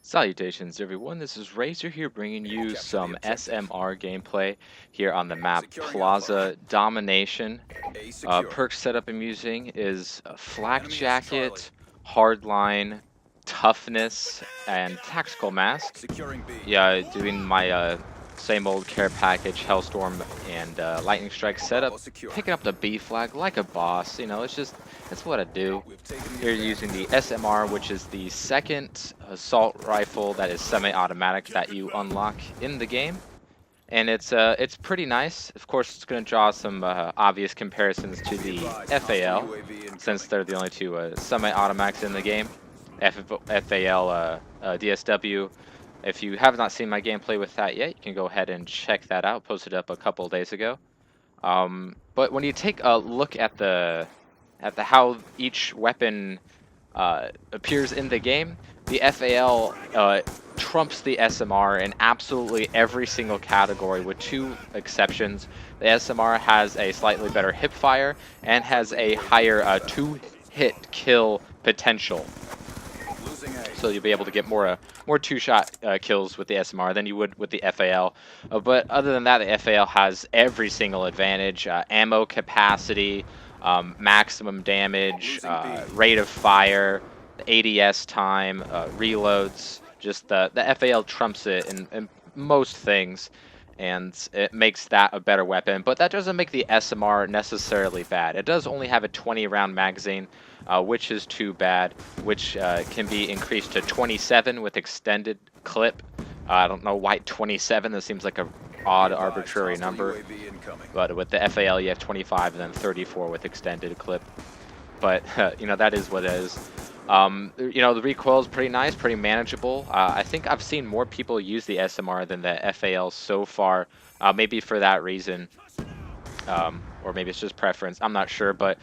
Salutations everyone, this is Razor here bringing you some SMR gameplay here on the map Plaza Domination. Perk setup I'm using is Flak Jacket, Hardline, Toughness, and Tactical Mask. Yeah, doing my same old care package, Hellstorm and Lightning Strike setup, picking up the B flag like a boss. That's what I do. Here using the SMR, which is the second assault rifle that is semi-automatic that you unlock in the game, and it's pretty nice. Of course, it's going to draw some obvious comparisons to the FAL, since they're the only two semi-automatics in the game. FAL DSW. If you have not seen my gameplay with that yet, you can go ahead and check that out. Posted up a couple days ago. But when you take a look at the how each weapon appears in the game, the FAL trumps the SMR in absolutely every single category, with two exceptions. The SMR has a slightly better hip fire and has a higher two-hit kill potential. So you'll be able to get more two-shot kills with the SMR than you would with the FAL. But other than that, the FAL has every single advantage: ammo capacity, maximum damage, rate of fire, ADS time, reloads. Just the FAL trumps it in most things, and it makes that a better weapon. But that doesn't make the SMR necessarily bad. It does only have a 20-round magazine, which is too bad, which can be increased to 27 with extended clip. I don't know why 27. That seems like a odd arbitrary number. But with the FAL, you have 25 and then 34 with extended clip. But that is what it is. The recoil is pretty nice, pretty manageable. I think I've seen more people use the SMR than the FAL so far. Maybe for that reason, or maybe it's just preference. I'm not sure, but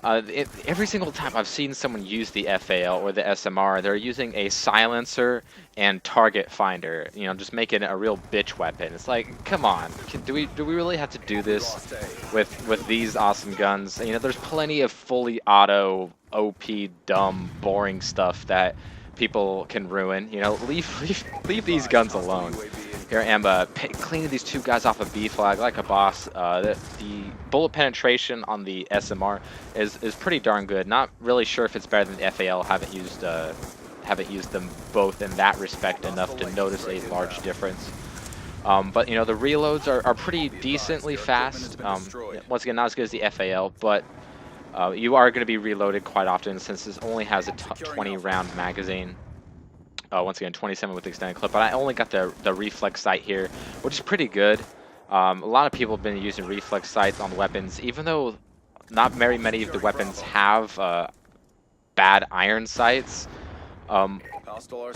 every single time I've seen someone use the FAL or the SMR, they're using a silencer and target finder. Just making it a real bitch weapon. It's like, come on, do we really have to do this with these awesome guns? There's plenty of fully auto, OP, dumb, boring stuff that people can ruin. Leave these guns alone. Here I am cleaning these two guys off a B flag like a boss. The bullet penetration on the SMR is pretty darn good. Not really sure if it's better than the FAL. Haven't used them both in that respect enough to notice a large difference. But the reloads are pretty decently fast. Once again, not as good as the FAL, but you are going to be reloaded quite often since this only has a 20-round magazine. Once again, 27 with extended clip, but I only got the reflex sight here, which is pretty good. A lot of people have been using reflex sights on weapons, even though not very many of the weapons have bad iron sights.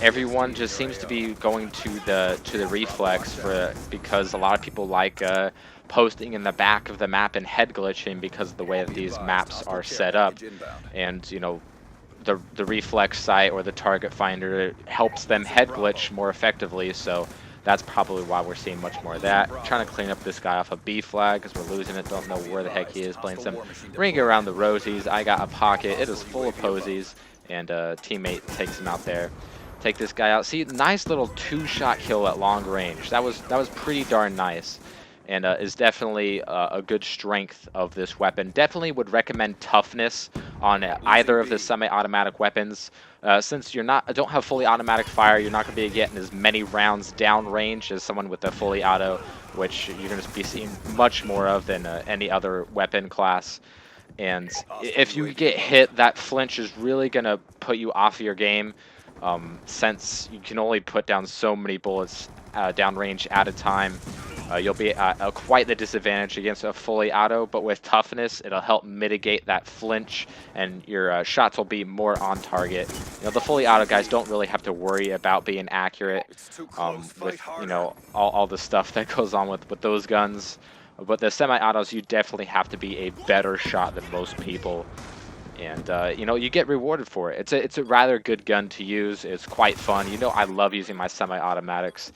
Everyone just seems to be going to the reflex because a lot of people like posting in the back of the map and head glitching because of the way that these maps are set up, and the reflex sight or the target finder helps them head glitch more effectively, so that's probably why we're seeing much more of that. Trying to clean up this guy off a B flag because we're losing it, don't know where the heck he is, playing some ring around the rosies. I got a pocket, it is full of posies, and a teammate takes him out there. Take this guy out. See, nice little two-shot kill at long range. That was pretty darn nice, and is definitely a good strength of this weapon. Definitely would recommend toughness on either of the semi-automatic weapons. Since don't have fully automatic fire, you're not going to be getting as many rounds downrange as someone with a fully auto, which you're going to be seeing much more of than any other weapon class. And if you get hit, that flinch is really going to put you off your game, since you can only put down so many bullets downrange at a time. You'll be at quite the disadvantage against a fully auto, but with toughness, it'll help mitigate that flinch, and your shots will be more on target. The fully auto guys don't really have to worry about being accurate with all the stuff that goes on with those guns. But the semi-autos, you definitely have to be a better shot than most people, and you get rewarded for it. It's a rather good gun to use. It's quite fun. I love using my semi-automatics.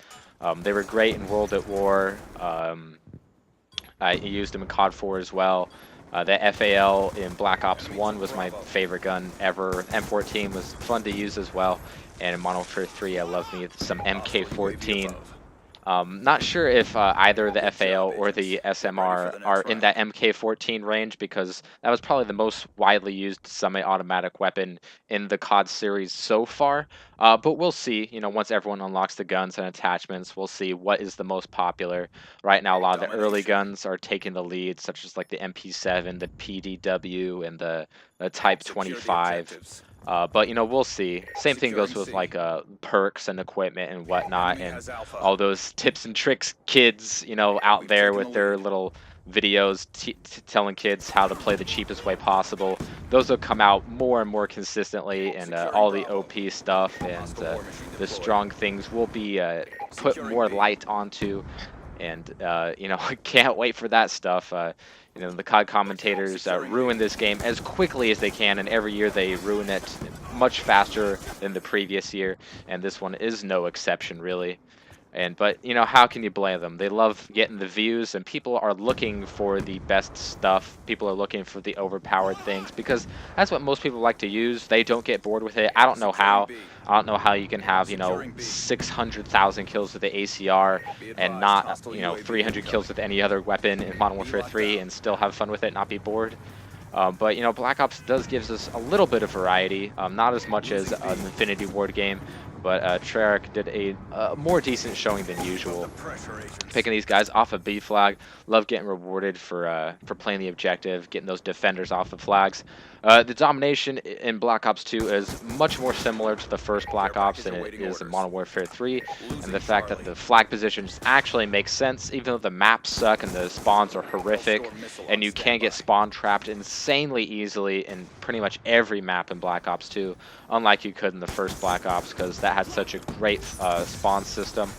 They were great in World at War. I used them in COD 4 as well. The FAL in Black Ops 1 was my favorite gun ever. M14 was fun to use as well. and in Modern Warfare 3, I love me some MK14. Not sure if either the FAL or the SMR are in that MK14 range because that was probably the most widely used semi-automatic weapon in the COD series so far. But we'll see. You know, once everyone unlocks the guns and attachments, we'll see what is the most popular. Right now, a lot of the early guns are taking the lead, such as like the MP7, the PDW, and the Type 25. But you know, we'll see. Same thing goes with like perks and equipment and whatnot, and all those tips and tricks kids, you know, out there with their little videos telling kids how to play the cheapest way possible. Those will come out more and more consistently, and all the OP stuff and the strong things will be put more light onto. And you know, I can't wait for that stuff. You know, the COD commentators ruin this game as quickly as they can, and every year they ruin it much faster than the previous year, and this one is no exception, really. But you know, how can you blame them? They love getting the views, and people are looking for the best stuff. People are looking for the overpowered things because that's what most people like to use. They don't get bored with it. I don't know how. I don't know how you can have, you know, 600,000 kills with the ACR and not, you know, 300 kills with any other weapon in Modern Warfare 3 and still have fun with it, not be bored. But you know, Black Ops does gives us a little bit of variety, not as much as an Infinity Ward game, but Treyarch did a more decent showing than usual. Picking these guys off of B flag, love getting rewarded for playing the objective, getting those defenders off the flags. The domination in Black Ops 2 is much more similar to the first Black Ops than it is in Modern Warfare 3, and the fact that the flag positions actually make sense, even though the maps suck and the spawns are horrific, and you can get spawn trapped insanely easily in pretty much every map in Black Ops 2, unlike you could in the first Black Ops, because that had such a great spawn system.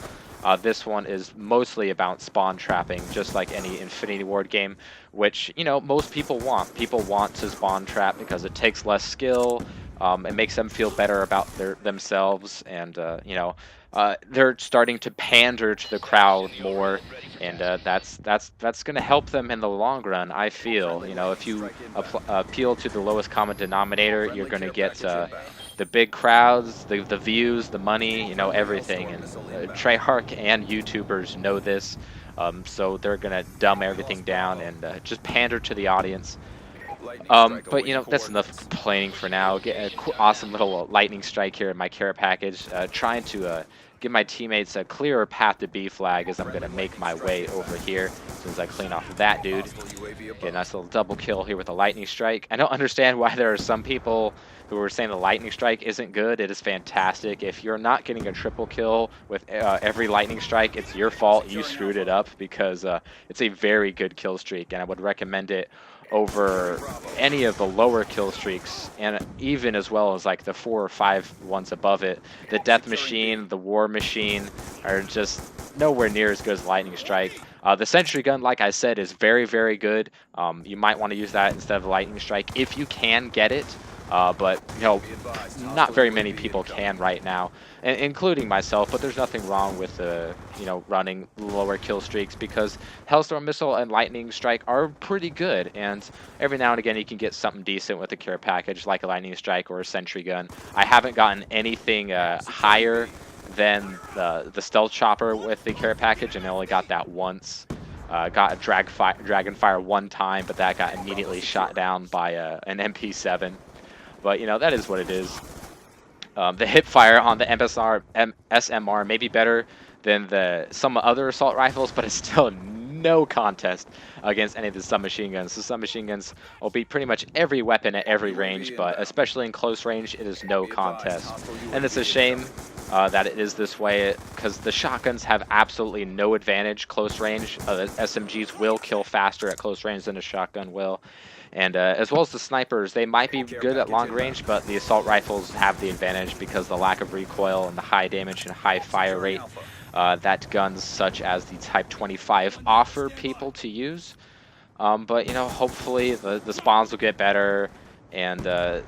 This one is mostly about spawn trapping, just like any Infinity Ward game, which, you know, most people want. People want to spawn trap because it takes less skill, it makes them feel better about themselves, and, you know, they're starting to pander to the crowd more, and that's going to help them in the long run, I feel. You know, if you appeal to the lowest common denominator, you're going to get the big crowds, the views, the money, you know, everything. And Treyarch and YouTubers know this, so they're gonna dumb everything down and just pander to the audience. But you know, that's enough complaining for now. Get a awesome little lightning strike here in my care package, trying to give my teammates a clearer path to B flag as I'm gonna make my way over here as soon as I clean off that dude. Get a nice little double kill here with a lightning strike. I don't understand why there are some people who are saying the lightning strike isn't good. It is fantastic. If you're not getting a triple kill with every lightning strike, it's your fault. You screwed it up, because it's a very good kill streak, and I would recommend it over any of the lower kill streaks, and even as well as like the 4 or 5 ones above it. The Death Machine, the War Machine are just nowhere near as good as Lightning Strike. The Sentry Gun, like I said, is very, very good. You might want to use that instead of Lightning Strike if you can get it. But you know, not very many people can right now, including myself. But there's nothing wrong with you know, running lower kill streaks, because Hellstorm Missile and Lightning Strike are pretty good, and every now and again you can get something decent with a care package like a Lightning Strike or a Sentry Gun. I haven't gotten anything higher than the Stealth Chopper with the care package, and I only got that once. Got a Dragonfire one time, but that got immediately shot down by an MP7. But you know, that is what it is. The hip fire on the SMR may be better than some other assault rifles, but it's still no contest against any of the submachine guns. The submachine guns will beat pretty much every weapon at every range, but especially in close range, it is no contest. And it's a shame that it is this way, because the shotguns have absolutely no advantage close range. The SMGs will kill faster at close range than a shotgun will. And as well as the snipers, they might be good at long range, but the assault rifles have the advantage because the lack of recoil and the high damage and high fire rate that guns such as the Type 25 offer people to use. But you know, hopefully the spawns will get better. and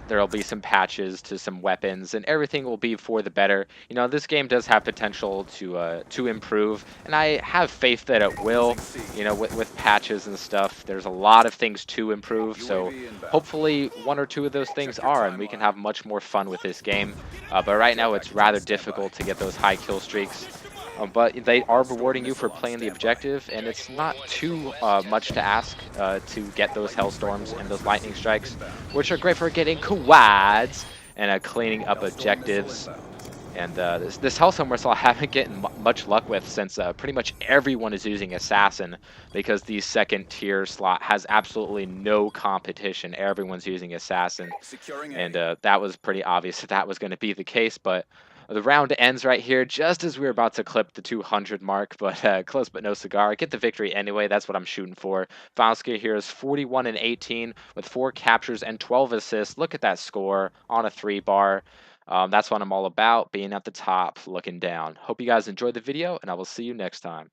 there'll be some patches to some weapons, and everything will be for the better. You know, this game does have potential to improve, and I have faith that it will. Losing C. You know, with patches and stuff, there's a lot of things to improve. So UAV inbound. hopefully, one or two of those things Check your are, and we can have timeline. much more fun with this game. But right Care now, it's package on rather standby. difficult to get those high kill streaks. But they are Storm rewarding you for missile on playing the standby. objective, and it's not too much to ask to get those Lightning strike Hellstorms and orders those Lightning received. Strikes, Inbound. which are great for getting quads and cleaning up Hellstorm missile objectives. inbound. And this Hellstorm whistle I haven't getting much luck with since pretty much everyone is using Assassin because the second tier slot has absolutely no competition. Everyone's using Assassin. Securing And A. that was pretty obvious that was going to be the case, but the round ends right here just as we were about to clip the 200 mark, but close but no cigar. Get the victory anyway. That's what I'm shooting for. Final score here is 41 and 18 with 4 captures and 12 assists. Look at that score on a 3 bar. That's what I'm all about, being at the top, looking down. Hope you guys enjoyed the video, and I will see you next time.